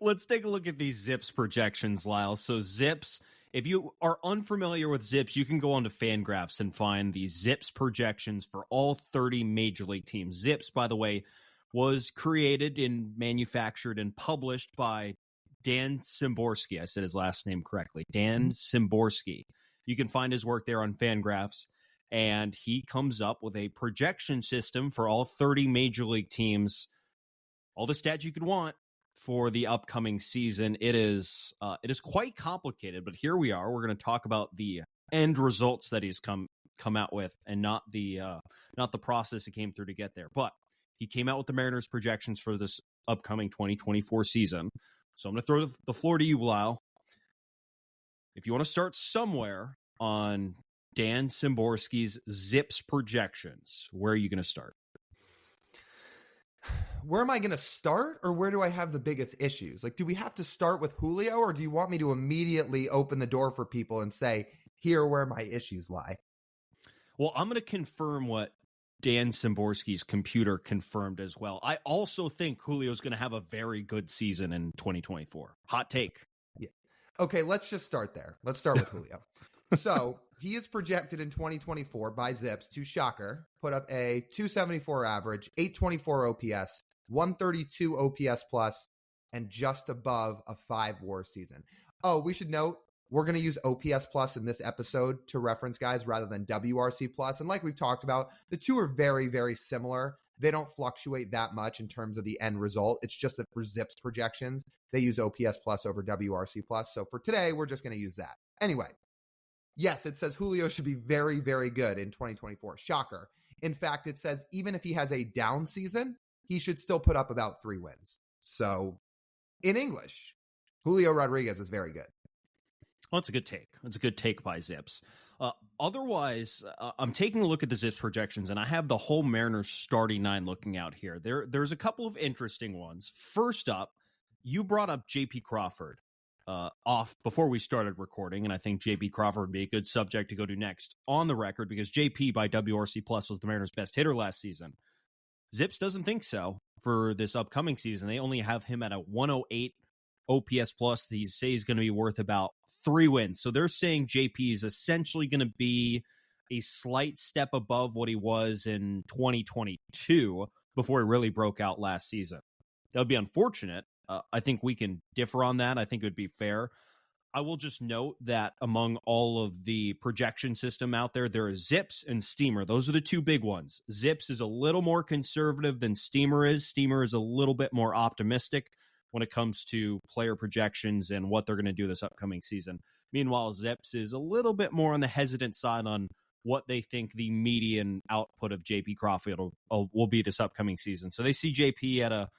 let's take a look at these ZiPS projections, Lyle. So ZiPS, if you are unfamiliar with ZiPS, you can go onto Fangraphs and find the ZiPS projections for all 30 major league teams. ZiPS, by the way, was created and manufactured and published by Dan Szymborski. I said his last name correctly. Dan Szymborski. You can find his work there on Fangraphs, and he comes up with a projection system for all 30 major league teams, all the stats you could want for the upcoming season. It is quite complicated, but here we are. We're going to talk about the end results that he's come out with, and not the process he came through to get there. But he came out with the Mariners projections for this upcoming 2024 season. So I'm going to throw the floor to you, Lyle. If you want to start somewhere on Dan Szymborski's ZiPS projections, where are you going to start? Where am I going to start, or where do I have the biggest issues? Like, do we have to start with Julio, or do you want me to immediately open the door for people and say, here where my issues lie? Well, I'm going to confirm what Dan Szymborski's computer confirmed as well. I also think Julio's going to have a very good season in 2024. Hot take. Yeah. Okay, let's just start there. Let's start with Julio. So he is projected in 2024 by ZiPS to, shocker, put up a 274 average, 824 OPS, 132 OPS plus, and just above a 5 WAR season. Oh, we should note, we're going to use OPS plus in this episode to reference guys rather than WRC plus. And like we've talked about, the two are very, very similar. They don't fluctuate that much in terms of the end result. It's just that for ZiPS projections, they use OPS plus over WRC plus. So for today, we're just going to use that. Anyway, yes, it says Julio should be very, very good in 2024. Shocker. In fact, it says even if he has a down season, he should still put up about 3 wins. So in English, Julio Rodriguez is very good. Well, that's a good take. That's a good take by ZiPS. Otherwise, I'm taking a look at the ZiPS projections, and I have the whole Mariners starting 9 looking out here. There's a couple of interesting ones. First up, you brought up J.P. Crawford off before we started recording, and I think J.P. Crawford would be a good subject to go to next on the record, because J.P. by WRC Plus was the Mariners' best hitter last season. ZiPS doesn't think so for this upcoming season. They only have him at a 108 OPS plus. They say he's going to be worth about 3 wins. So they're saying JP is essentially going to be a slight step above what he was in 2022 before he really broke out last season. That would be unfortunate. I think we can differ on that. I think it would be fair. I will just note that among all of the projection system out there, there is ZiPS and Steamer. Those are the 2 big ones. ZiPS is a little more conservative than Steamer is. Steamer is a little bit more optimistic when it comes to player projections and what they're going to do this upcoming season. Meanwhile, ZiPS is a little bit more on the hesitant side on what they think the median output of J.P. Crawford will be this upcoming season. So they see J.P. at a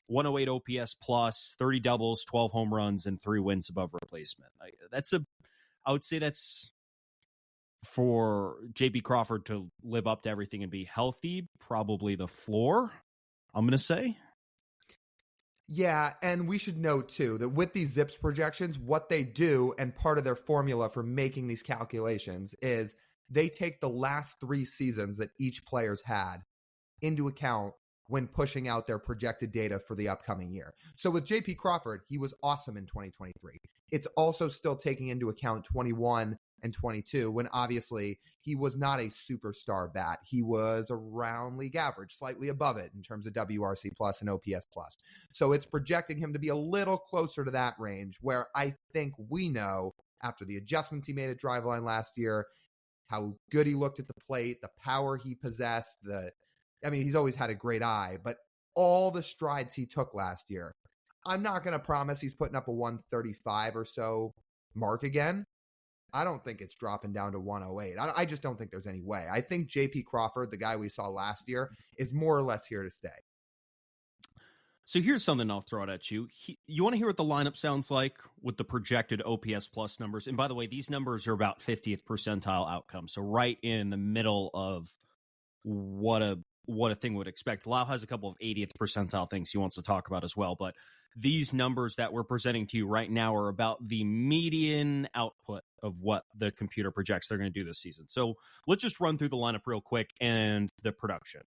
108 OPS plus, 30 doubles, 12 home runs, and 3 wins above replacement. I would say that's for J.P. Crawford to live up to everything and be healthy, probably the floor, I'm going to say. Yeah, and we should note, too, that with these ZiPS projections, what they do, and part of their formula for making these calculations, is they take the last 3 seasons that each player's had into account when pushing out their projected data for the upcoming year. So with J.P. Crawford, he was awesome in 2023. It's also still taking into account 21 and 22, when obviously he was not a superstar bat. He was around league average, slightly above it in terms of WRC plus and OPS plus. So it's projecting him to be a little closer to that range, where I think we know, after the adjustments he made at Driveline last year, how good he looked at the plate, the power he possessed, he's always had a great eye, but all the strides he took last year, I'm not going to promise he's putting up a 135 or so mark again. I don't think it's dropping down to 108. I just don't think there's any way. I think J.P. Crawford, the guy we saw last year, is more or less here to stay. So here's something I'll throw it at you. You want to hear what the lineup sounds like with the projected OPS plus numbers? And by the way, these numbers are about 50th percentile outcome. So right in the middle of what a thing would expect. Lau has a couple of 80th percentile things he wants to talk about as well. But these numbers that we're presenting to you right now are about the median output of what the computer projects they're going to do this season. So let's just run through the lineup real quick and the production.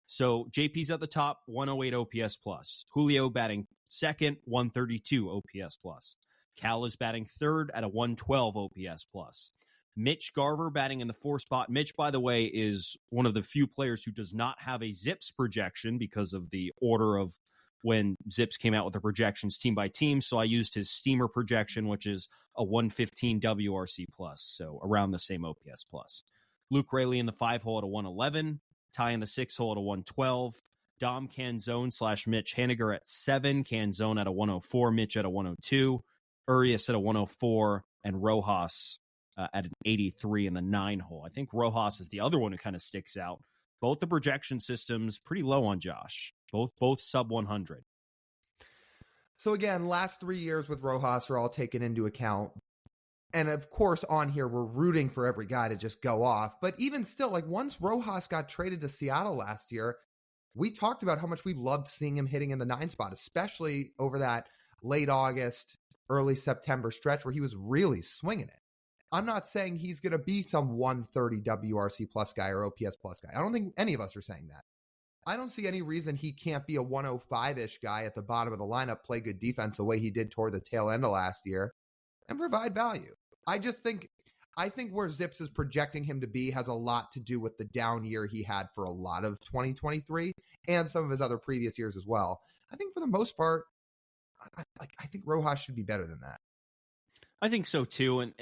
So JP's at the top, 108 OPS plus. Julio batting second, 132 OPS plus. Cal is batting third at a 112 OPS plus. Mitch Garver batting in the fourth spot. Mitch, by the way, is one of the few players who does not have a ZiPS projection because of the order of when ZiPS came out with the projections team by team. So I used his steamer projection, which is a 115 WRC plus, so around the same OPS plus. Luke Raley in the 5 hole at a 111. Ty in the 6 hole at a 112. Dom Canzone / Mitch Haniger at 7. Canzone at a 104. Mitch at a 102. Urias at a 104. And Rojas at an 83 in the 9 hole. I think Rojas is the other one who kind of sticks out. Both the projection systems pretty low on Josh. Both sub 100. So again, last 3 years with Rojas are all taken into account. And of course, on here, we're rooting for every guy to just go off. But even still, like once Rojas got traded to Seattle last year, we talked about how much we loved seeing him hitting in the 9 spot, especially over that late August, early September stretch where he was really swinging it. I'm not saying he's going to be some 130 WRC plus guy or OPS plus guy. I don't think any of us are saying that. I don't see any reason he can't be a 105-ish guy at the bottom of the lineup, play good defense the way he did toward the tail end of last year, and provide value. I think where ZiPS is projecting him to be has a lot to do with the down year he had for a lot of 2023 and some of his other previous years as well. I think for the most part, I think Rojas should be better than that. I think so too, and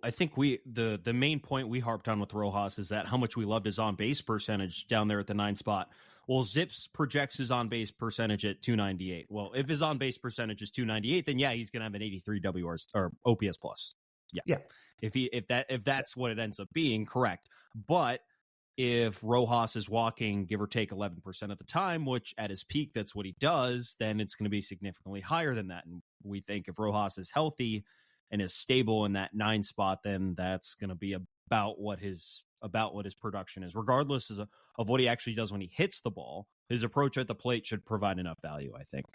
I think the main point we harped on with Rojas is that how much we loved his on-base percentage down there at the 9 spot. Well, ZiPS projects his on-base percentage at 298. Well, if his on-base percentage is 298, then yeah, he's going to have an 83 WRC or OPS plus. Yeah. If that's what it ends up being, correct. But if Rojas is walking, give or take 11% of the time, which at his peak, that's what he does, then it's going to be significantly higher than that. And we think if Rojas is healthy and is stable in that 9 spot, then that's going to be about what his production is, regardless of what he actually does when he hits the ball. His approach at the plate should provide enough value, I think.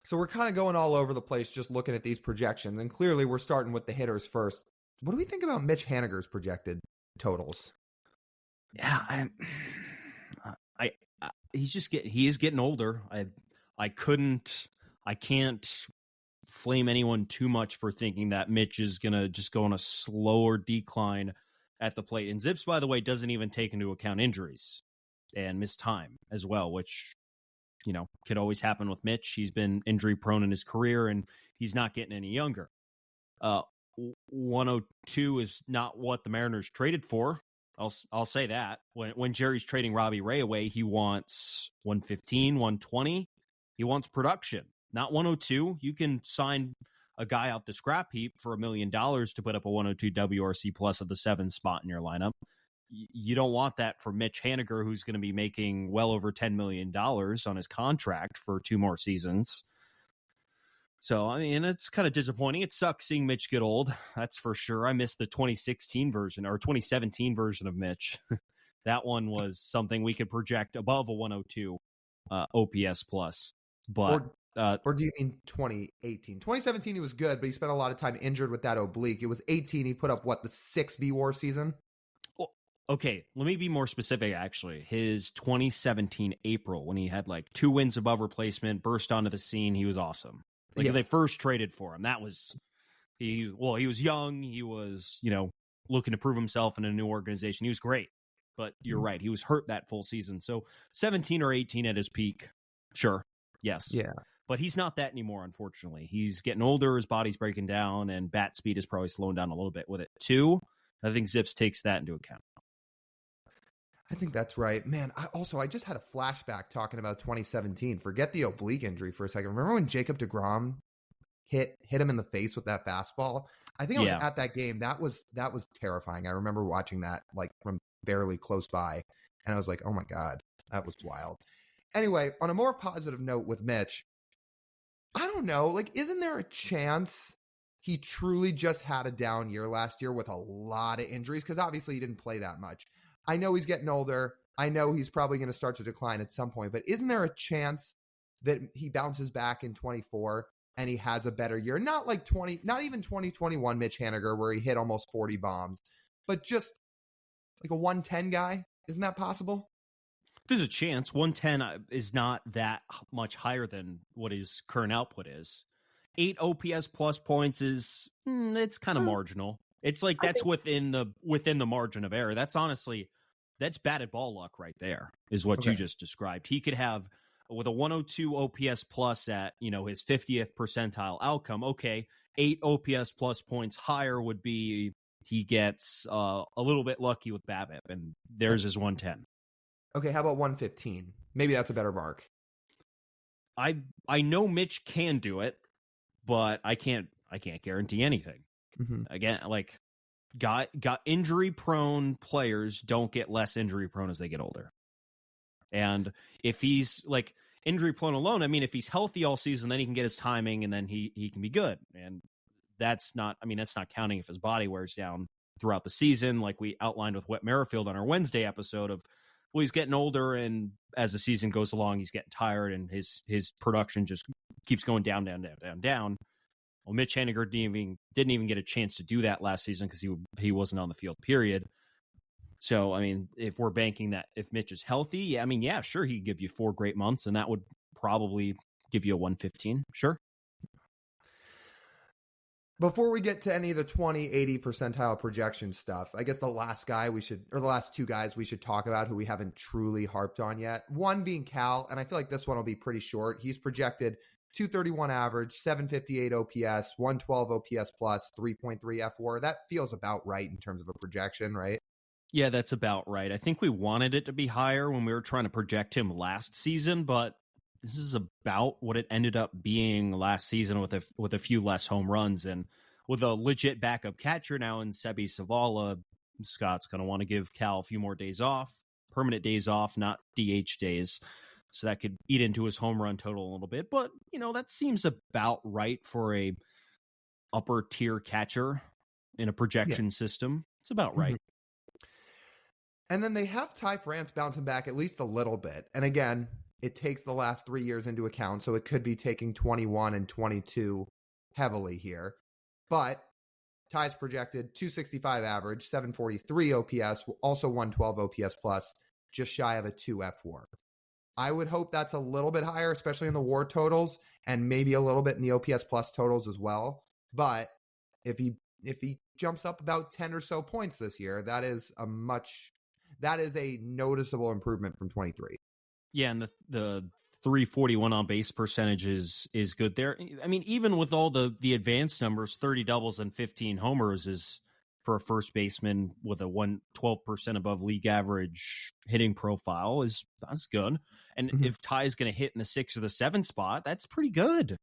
So we're kind of going all over the place just looking at these projections, and clearly we're starting with the hitters first. What do we think about Mitch Haniger's projected totals? Yeah, he is getting older. I can't flame anyone too much for thinking that Mitch is gonna just go on a slower decline at the plate. And ZiPS, by the way, doesn't even take into account injuries and missed time as well, which could always happen with Mitch. He's been injury prone in his career, and he's not getting any younger. 102 is not what the Mariners traded for. I'll say that. When Jerry's trading Robbie Ray away, he wants 115, 120. He wants production, not 102. You can sign a guy off the scrap heap for $1 million to put up a 102 WRC plus of the 7 spot in your lineup. You don't want that for Mitch Haniger, who's going to be making well over $10 million on his contract for 2 more seasons. So, I mean, it's kind of disappointing. It sucks seeing Mitch get old. That's for sure. I missed the 2016 version or 2017 version of Mitch. That one was something we could project above a 102 OPS plus. But or do you mean 2018? 2017, he was good, but he spent a lot of time injured with that oblique. It was 18. He put up, the 6 B-War season? Well, okay, let me be more specific, actually. His 2017 April, when he had 2 wins above replacement, burst onto the scene, he was awesome. They first traded for him. That was, he was young. He was, looking to prove himself in a new organization. He was great. But you're right. He was hurt that full season. So 17 or 18 at his peak. Sure. Yes. Yeah. But he's not that anymore, unfortunately. He's getting older. His body's breaking down, and bat speed is probably slowing down a little bit with it, too. I think ZiPS takes that into account. I think that's right. Man, I just had a flashback talking about 2017. Forget the oblique injury for a second. Remember when Jacob deGrom hit him in the face with that fastball? I think I was at that game. That was terrifying. I remember watching that from barely close by, and I was like, oh my God, that was wild. Anyway, on a more positive note with Mitch, I don't know, isn't there a chance he truly just had a down year last year with a lot of injuries? Because obviously he didn't play that much. I know he's getting older. I know he's probably going to start to decline at some point, but isn't there a chance that he bounces back in 24 and he has a better year? Not not even 2021 Mitch Haniger where he hit almost 40 bombs, but just a 110 guy. Isn't that possible? There's a chance. 110 is not that much higher than what his current output is. 8 OPS plus points is it's kind of marginal. It's like I that's think within the margin of error. That's honestly that's batted ball luck right there, is what okay. you just described. He could have with a 102 OPS plus at his 50th percentile outcome. Okay, 8 OPS plus points higher would be he gets a little bit lucky with BABIP, and theirs is 110. Okay, how about 115? Maybe that's a better mark. I know Mitch can do it, but I can't guarantee anything. Mm-hmm. Again, like got injury prone players don't get less injury prone as they get older. And if he's like injury prone alone, I mean, if he's healthy all season, then he can get his timing and then he can be good. And that's not counting if his body wears down throughout the season, like we outlined with Whit Merrifield on our Wednesday episode of, well, he's getting older, and as the season goes along, he's getting tired, and his production just keeps going down. Well, Mitch Haniger didn't even get a chance to do that last season because he wasn't on the field, period. So, I mean, if we're banking that if Mitch is healthy, I mean, yeah, sure, he could give you 4 great months, and that would probably give you a 115. Sure. Before we get to any of the 20, 80 percentile projection stuff, I guess the last two guys we should talk about who we haven't truly harped on yet. One being Cal, and I feel like this one will be pretty short. He's projected 231 average, 758 OPS, 112 OPS plus, 3.3 FWAR. That feels about right in terms of a projection, right? Yeah, that's about right. I think we wanted it to be higher when we were trying to project him last season, but this is about what it ended up being last season with a few less home runs, and with a legit backup catcher now in Sebi Savala. Scott's going to want to give Cal a few more days off, permanent days off, not DH days. So that could eat into his home run total a little bit, but that seems about right for a upper tier catcher in a projection system. It's about right. And then they have Ty France bouncing back at least a little bit. And again, it takes the last 3 years into account, so it could be taking 21 and 22 heavily here. But Ty's projected 265 average, 743 OPS, also 112 OPS plus, just shy of a 2 FWAR. I would hope that's a little bit higher, especially in the WAR totals, and maybe a little bit in the OPS plus totals as well. But if he jumps up about 10 or so points this year, that is a noticeable improvement from 23. Yeah, and the 341 on base percentage is good there. I mean, even with all the advanced numbers, 30 doubles and 15 homers is for a first baseman with a 12% above league average hitting profile that's good. And if Ty's going to hit in the 6 or the 7 spot, that's pretty good.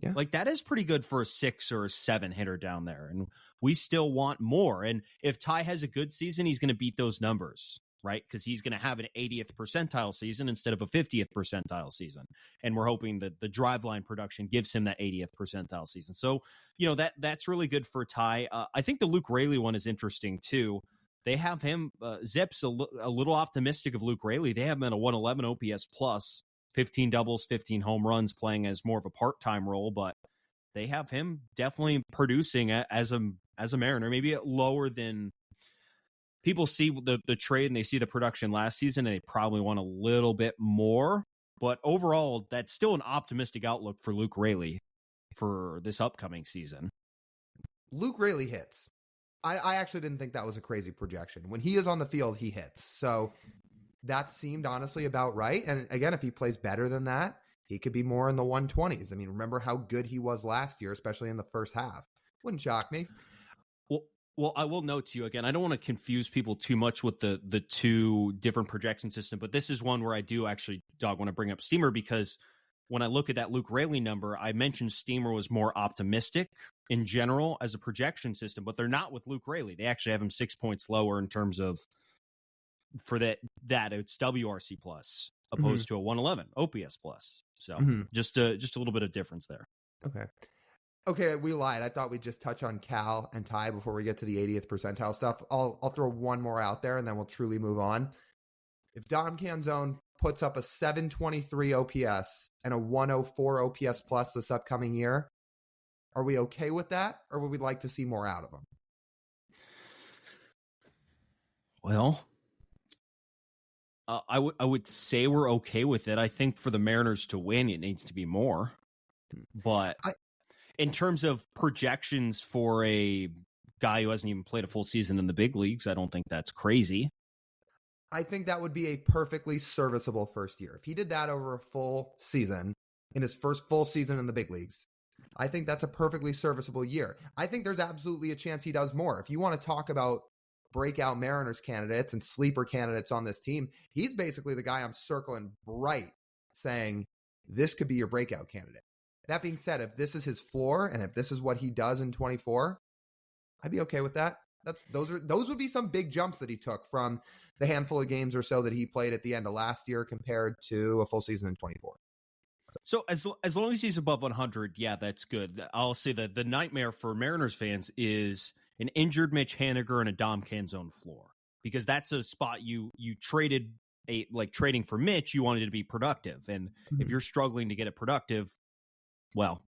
Yeah. Like that is pretty good for a 6 or a 7 hitter down there. And we still want more. And if Ty has a good season, he's going to beat those numbers, right? Because he's going to have an 80th percentile season instead of a 50th percentile season. And we're hoping that the driveline production gives him that 80th percentile season. So, that's really good for Ty. I think the Luke Raley one is interesting too. They have him, ZiPS, a little optimistic of Luke Raley. They have him at a 111 OPS plus, 15 doubles, 15 home runs, playing as more of a part-time role, but they have him definitely producing as a Mariner, maybe lower than people see the trade and they see the production last season and they probably want a little bit more. But overall, that's still an optimistic outlook for Luke Raley for this upcoming season. Luke Raley hits. I actually didn't think that was a crazy projection. When he is on the field, he hits. So that seemed honestly about right. And again, if he plays better than that, he could be more in the 120s. I mean, remember how good he was last year, especially in the first half. Wouldn't shock me. Well, I will note to you again, I don't want to confuse people too much with the two different projection system, but this is one where I do actually, Dog, want to bring up Steamer, because when I look at that Luke Raley number, I mentioned Steamer was more optimistic in general as a projection system, but they're not with Luke Raley. They actually have him 6 points lower in terms of, for that it's WRC plus opposed to a 111 OPS plus. So just a little bit of difference there. Okay, we lied. I thought we'd just touch on Cal and Ty before we get to the 80th percentile stuff. I'll throw one more out there and then we'll truly move on. If Dom Canzone puts up a 723 OPS and a 104 OPS plus this upcoming year, are we okay with that, or would we like to see more out of him? Well, I would say we're okay with it. I think for the Mariners to win, it needs to be more. But in terms of projections for a guy who hasn't even played a full season in the big leagues, I don't think that's crazy. I think that would be a perfectly serviceable first year. If he did that over a full season, in his first full season in the big leagues, I think that's a perfectly serviceable year. I think there's absolutely a chance he does more. If you want to talk about breakout Mariners candidates and sleeper candidates on this team, he's basically the guy I'm circling bright, saying this could be your breakout candidate. That being said, if this is his floor and if this is what he does in 24, I'd be okay with that. Those would be some big jumps that he took from the handful of games or so that he played at the end of last year compared to a full season in 24. So as long as he's above 100, yeah, that's good. I'll say that the nightmare for Mariners fans is an injured Mitch Haniger and a Dom Canzone floor, because that's a spot you traded trading for Mitch. You wanted it to be productive, and if you're struggling to get it productive, well,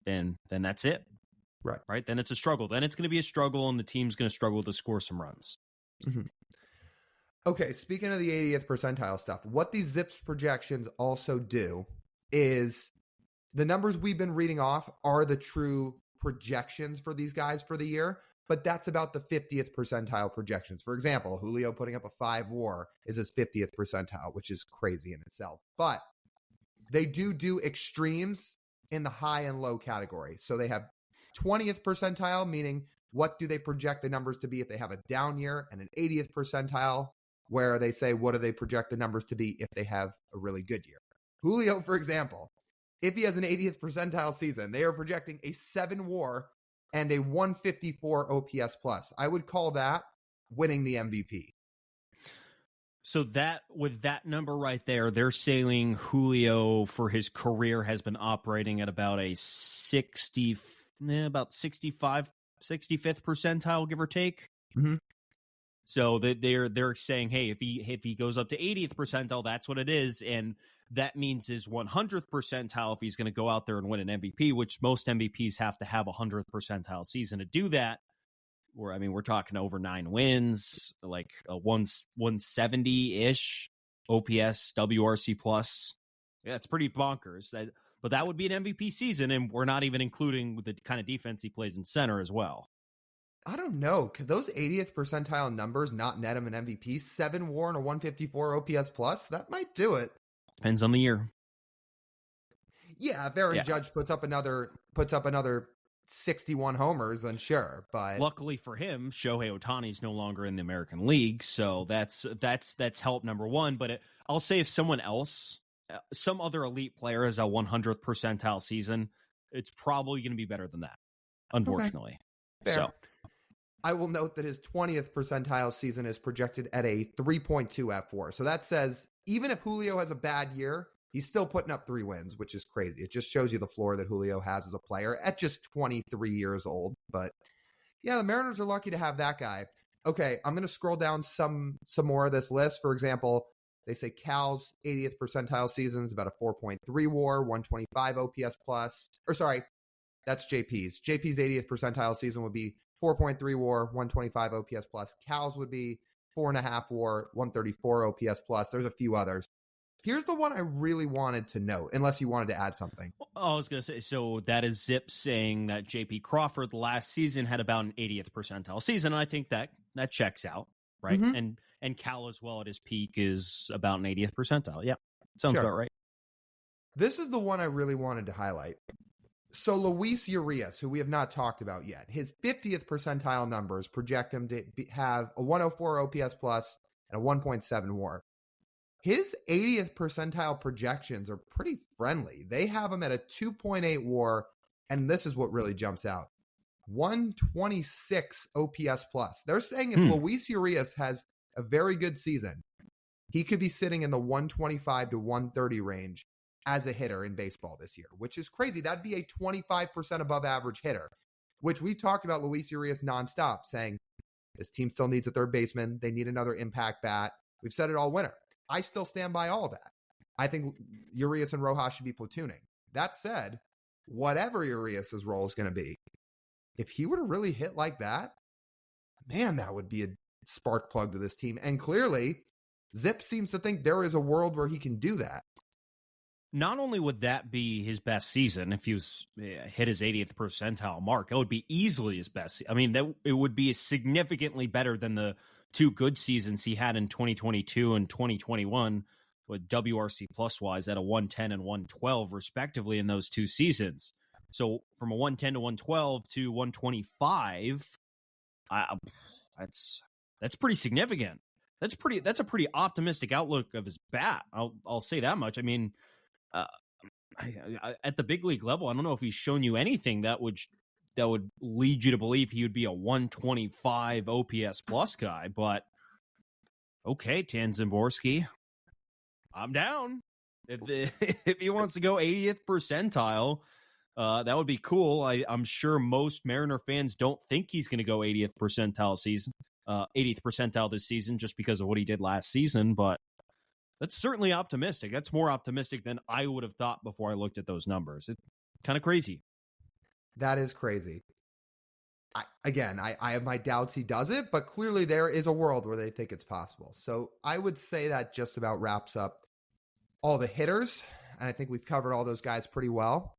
then that's it. Right. Then it's a struggle. Then it's going to be a struggle, and the team's going to struggle to score some runs. Mm-hmm. Okay, speaking of the 80th percentile stuff, what these ZiPS projections also do is the numbers we've been reading off are the true projections for these guys for the year, but that's about the 50th percentile projections. For example, Julio putting up a 5 WAR is his 50th percentile, which is crazy in itself. But they do extremes in the high and low category. So they have 20th percentile, meaning what do they project the numbers to be if they have a down year, and an 80th percentile, where they say what do they project the numbers to be if they have a really good year. Julio, for example, if he has an 80th percentile season, they are projecting a 7 WAR and a 154 OPS plus. I would call that winning the MVP. So that with that number right there, they're saying Julio for his career has been operating at about a 65th percentile, give or take. Mm-hmm. So they're saying, hey, if he goes up to 80th percentile, that's what it is, and that means his 100th percentile if he's going to go out there and win an MVP, which most MVPs have to have a 100th percentile season to do that. We're talking over 9 wins, like a 170-ish OPS, WRC plus. Yeah, it's pretty bonkers. But that would be an MVP season, and we're not even including the kind of defense he plays in center as well. I don't know. Could those 80th percentile numbers not net him an MVP? 7 WAR and a 154 OPS plus? That might do it. Depends on the year. Yeah, if Aaron Judge puts up another 61 homers, then sure. But luckily for him, Shohei Ohtani's no longer in the American League, so that's help number one. But I'll say if someone else, some other elite player has a 100th percentile season, it's probably going to be better than that, unfortunately. Okay. So I will note that his 20th percentile season is projected at a 3.2 F4. So that says even if Julio has a bad year, he's still putting up 3 wins, which is crazy. It just shows you the floor that Julio has as a player at just 23 years old. But yeah, the Mariners are lucky to have that guy. Okay, I'm going to scroll down some more of this list. For example, they say Cal's 80th percentile season is about a 4.3 WAR, 125 OPS plus. Or sorry, that's JP's. JP's 80th percentile season would be 4.3 WAR, 125 OPS plus. Cal's would be 4.5 WAR, 134 OPS plus. There's a few others. Here's the one I really wanted to note, unless you wanted to add something. I was going to say, so that is ZiPS saying that JP Crawford last season had about an 80th percentile season, and I think that checks out, right? Mm-hmm. And Cal as well at his peak is about an 80th percentile. Yeah, sounds about right. This is the one I really wanted to highlight. So Luis Urias, who we have not talked about yet, his 50th percentile numbers project him to have a 104 OPS plus and a 1.7 WAR. His 80th percentile projections are pretty friendly. They have him at a 2.8 WAR, and this is what really jumps out. 126 OPS plus. They're saying if Luis Urias has a very good season, he could be sitting in the 125 to 130 range as a hitter in baseball this year, which is crazy. That'd be a 25% above average hitter, which we've talked about Luis Urias nonstop, saying this team still needs a third baseman. They need another impact bat. We've said it all winter. I still stand by all that. I think Urias and Rojas should be platooning. That said, whatever Urias' role is going to be, if he were to really hit like that, man, that would be a spark plug to this team. And clearly, Zip seems to think there is a world where he can do that. Not only would that be his best season if he was hit his 80th percentile mark, it would be easily his best. I mean, it would be significantly better than the two good seasons he had in 2022 and 2021 with WRC plus wise at a 110 and 112 respectively in those two seasons. So from a 110 to 112 to 125, that's pretty significant. That's a pretty optimistic outlook of his bat. I'll say that much. I mean, at the big league level, I don't know if he's shown you anything that would lead you to believe he would be a 125 OPS plus guy. But okay, Tan Szymborski, I'm down. If he wants to go 80th percentile, that would be cool. I'm sure most Mariner fans don't think he's going to go 80th percentile this season just because of what he did last season. But that's certainly optimistic. That's more optimistic than I would have thought before I looked at those numbers. It's kind of crazy. That is crazy. I have my doubts he does it, but clearly there is a world where they think it's possible. So I would say that just about wraps up all the hitters, and I think we've covered all those guys pretty well.